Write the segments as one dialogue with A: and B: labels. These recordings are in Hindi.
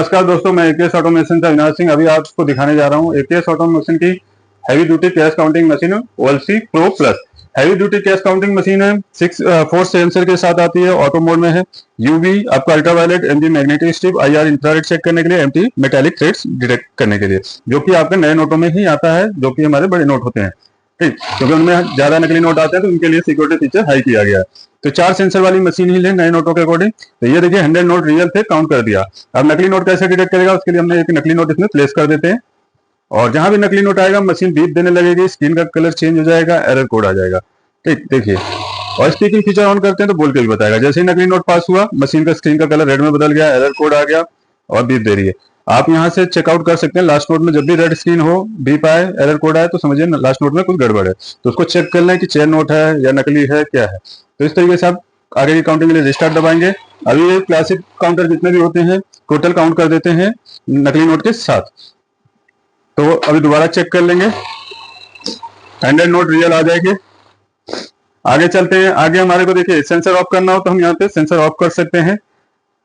A: नमस्कार दोस्तों, मैं एकेएस ऑटोमेशन से अविनाश सिंह अभी आपको दिखाने जा रहा हूँ एकेएस ऑटोमेशन की heavy duty cash counting machine OLC pro plus. Heavy duty cash counting machine है, 4 सेंसर के साथ आती है, ऑटो मोड में है। यूवी आपका ultraviolet, MG magnetic strip, IR infrared check करने के लिए, एमटी मेटालिक थ्रेड्स डिटेक्ट करने के लिए, जो कि आपके नए नोटों में ही आता है, जो कि हमारे बड़े नोट होते हैं, ठीक, क्योंकि उनमें ज्यादा नकली नोट आते हैं तो उनके लिए सिक्योरिटी फीचर हाई किया गया है। तो 4 सेंसर वाली मशीन ही ले नए नोटों के अकॉर्डिंग। तो ये देखिए 100 नोट रियल थे, काउंट कर दिया। अब नकली नोट कैसे डिटेक्ट करेगा, उसके लिए हमने एक नकली नोट इसमें प्लेस कर देते हैं, और जहां भी नकली नोट आएगा मशीन बीप देने लगेगी, स्क्रीन का कलर चेंज हो जाएगा, एरर कोड आ जाएगा, ठीक, देखिए। और स्पीकिंग फीचर ऑन करते हैं तो बोल के भी बताएगा। जैसे ही नकली नोट पास हुआ, मशीन का स्क्रीन का कलर रेड में बदल गया, एरर कोड आ गया और बीप दे रही है। आप यहाँ से चेकआउट कर सकते हैं। लास्ट नोट में जब भी रेड स्क्रीन हो, बीप आए, एरर कोड आए, तो समझिए लास्ट नोट में कुछ गड़बड़ है, तो उसको चेक कर लें कि चेन नोट है या नकली है, क्या है। तो इस तरीके से आप आगे की काउंटिंग के लिए रिस्टार्ट दबाएंगे। अभी ये क्लासिक काउंटर जितने भी होते हैं टोटल काउंट कर देते हैं नकली नोट के साथ। तो अभी दोबारा चेक कर लेंगे, 100 नोट रियल आ जाएंगे। आगे चलते हैं। आगे हमारे को देखिए सेंसर ऑफ करना हो तो हम यहाँ पे सेंसर ऑफ कर सकते हैं।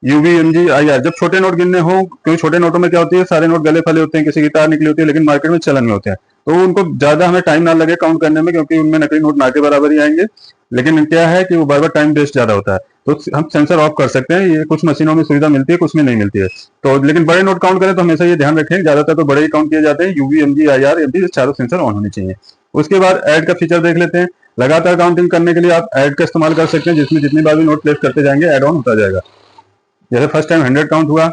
A: यूवी, एमजी, आईआर, जब छोटे नोट गिनने हो, क्योंकि छोटे नोटों में क्या होती है, सारे नोट गले फले होते हैं, किसी की तार निकली होती है, लेकिन मार्केट में चलन में होते हैं, तो उनको ज्यादा हमें टाइम ना लगे काउंट करने में, क्योंकि उनमें नकली नोट ना के बराबर ही आएंगे। लेकिन क्या है कि वो बार बार टाइम वेस्ट ज्यादा होता है, तो हम सेंसर ऑफ कर सकते हैं। ये कुछ मशीनों में सुविधा मिलती है, कुछ में नहीं मिलती है। तो लेकिन बड़े नोट काउंट करें तो हमेशा ये ध्यान रखें, ज्यादातर तो बड़े ही काउंट किए जाते हैं। यूवी, एमजी, आईआर, एमजी, चारों सेंसर ऑन होने चाहिए। उसके बाद ऐड का फीचर देख लेते हैं। लगातार काउंटिंग करने के लिए आप ऐड का इस्तेमाल कर सकते हैं, जिसमें जितनी बार भी नोट प्लेस करते जाएंगे ऐड ऑन होता जाएगा। जैसे फर्स्ट टाइम 100 काउंट हुआ,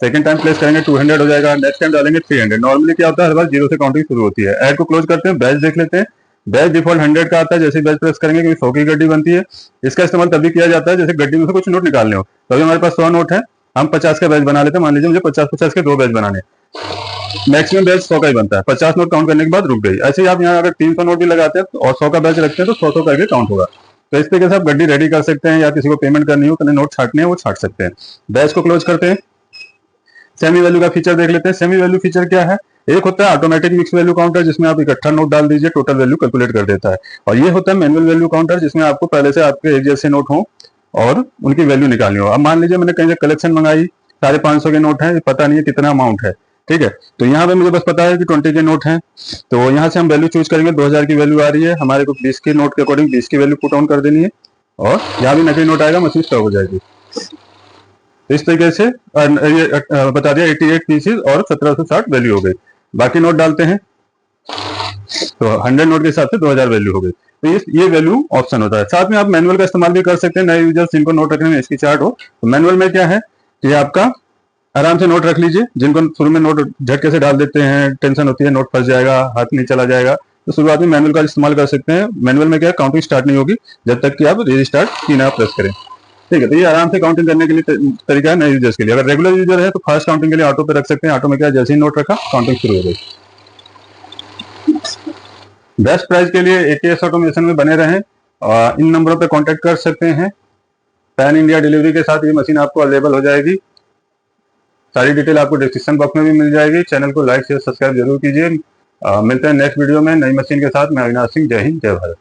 A: सेकंड टाइम प्लेस करेंगे 200 हो जाएगा, नेक्स्ट टाइम डालेंगे 300। नॉर्मली क्या होता है, हर बार 0 से काउंटिंग शुरू होती है। ऐड को क्लोज करते हैं, बैच देख लेते हैं। बैच डिफॉल्ट 100 का आता है, जैसे बैच प्रेस करेंगे क्योंकि 100 की गड्डी बनती है। इसका इस्तेमाल तभी किया जाता है जैसे गड्डी में से कुछ नोट निकालने हो। तो अभी हमारे पास 100 नोट है, हम 50 का बैच बना लेते हैं। मान लीजिए मुझे 50-50 के 2 बैच बनाने, मैक्सिमम बैच 100 का ही बनता है। 50 नोट काउंट करने के बाद रुक गई। ऐसे ही आप यहाँ अगर 300 नोट भी लगाते हैं और 100 का बैच रखते हैं तो 100 करके काउंट होगा। तो इस तरीके से आप गड्डी रेडी कर सकते हैं, या किसी को पेमेंट करनी हो, तो नोट छाटने हैं वो छाट सकते हैं। बैच को क्लोज करते हैं। सेमी वैल्यू का फीचर देख लेते हैं। सेमी वैल्यू फीचर क्या है, एक होता है ऑटोमेटिक मिक्स वैल्यू काउंटर, जिसमें आप इकट्ठा नोट डाल दीजिए, टोटल वैल्यू कैलकुलेट कर देता है। और ये होता है मैनुअल वैल्यू काउंटर, जिसमें आपको पहले से आपके एक जैसे नोट हो और उनकी वैल्यू निकालनी हो। अब मान लीजिए मैंने कहीं से कलेक्शन मंगाई, 550 के नोट है, पता नहीं है कितना अमाउंट है, ठीक है। तो यहाँ पे मुझे बस पता है कि 20 के नोट हैं, तो यहाँ से हम वैल्यू चूज करेंगे। 2000 की वैल्यू आ रही है, हमारे को 20 के नोट के अकॉर्डिंग 20 की वैल्यू पुट ऑन कर देनी है, और यहाँ भी नकली नोट आएगा, मशीन स्टॉप हो जाएगी। इस तरीके से ये बता दिया 88 पीसेस और 1760 वैल्यू हो गई। बाकी नोट डालते हैं तो 100 नोट के हिसाब से 2000 वैल्यू हो गई। तो ये वैल्यू ऑप्शन होता है। साथ में आप मैनुअल का इस्तेमाल भी कर सकते हैं। नए यूजर्स जिनको नोट रखने में इसकी चार्ट हो, तो मैनुअल में क्या है कि आपका आराम से नोट रख लीजिए। जिनको शुरू में नोट झटके से डाल देते हैं, टेंशन होती है नोट फंस जाएगा, हाथ नहीं चला जाएगा, तो शुरुआत में मैनुअल का इस्तेमाल कर सकते हैं। मैनुअल में क्या है, काउंटिंग स्टार्ट नहीं होगी जब तक कि आप रीस्टार्ट की ना प्रेस करें, ठीक है। तो ये आराम से काउंटिंग करने के लिए तरीका है नए यूजर्स के लिए। अगर रेगुलर यूजर है तो फास्ट काउंटिंग के लिए ऑटो पे रख सकते हैं। ऑटो में क्या, जैसे ही नोट रखा काउंटिंग शुरू हो गई। बेस्ट प्राइस के लिए एकेएस ऑटोमेशन में बने रहें, इन नंबरों पे कांटेक्ट कर सकते हैं। पैन इंडिया डिलीवरी के साथ ये मशीन आपको अवेलेबल हो जाएगी। सारी डिटेल आपको डिस्क्रिप्शन बॉक्स में भी मिल जाएगी। चैनल को लाइक शेयर सब्सक्राइब जरूर कीजिए। मिलते हैं नेक्स्ट वीडियो में नई मशीन के साथ। मैं अविनाश सिंह, जय हिंद, जय भारत।